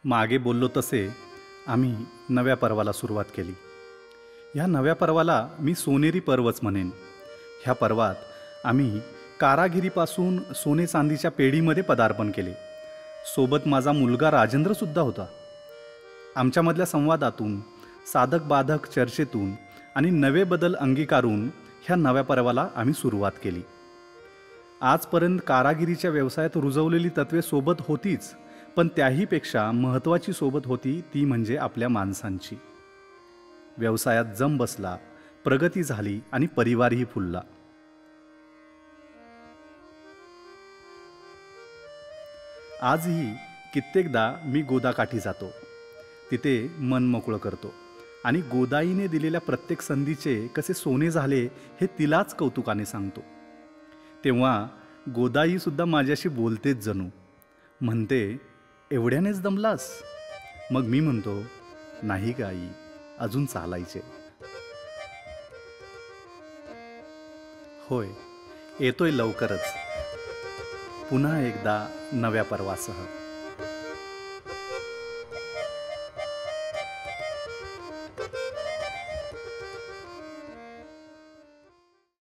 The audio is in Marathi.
मागे बोललो तसे आम्ही नव्या पर्वाला सुरुवात केली. ह्या नव्या पर्वाला मी सोनेरी पर्वच म्हणेन. ह्या पर्वात आम्ही कारागिरीपासून सोने चांदीच्या पेढीमध्ये पदार्पण केले. सोबत माझा मुलगा राजेंद्रसुद्धा होता. आमच्यामधल्या संवादातून, साधक बाधक चर्चेतून आणि नवे बदल अंगीकारून ह्या नव्या पर्वाला आम्ही सुरुवात केली. आजपर्यंत कारागिरीच्या व्यवसायात रुजवलेली तत्त्वे सोबत होतीच, पण त्याहीपेक्षा महत्त्वाची सोबत होती ती म्हणजे आपल्या माणसांची. व्यवसायात जम बसला, प्रगती झाली आणि परिवारही फुलला. आजही कित्येकदा मी गोदाकाठी जातो, तिथे मन मोकळं करतो आणि गोदाईने दिलेल्या प्रत्येक संधीचे कसे सोने झाले हे तिलाच कौतुकाने सांगतो. तेव्हा गोदाईसुद्धा माझ्याशी बोलतेच जणू. म्हणते, एवढ्यानेच दमलास? मग मी म्हणतो, नाही ग आई, अजून चालायचे. होय, येतोय लवकरच पुन्हा एकदा नव्या पर्वासह.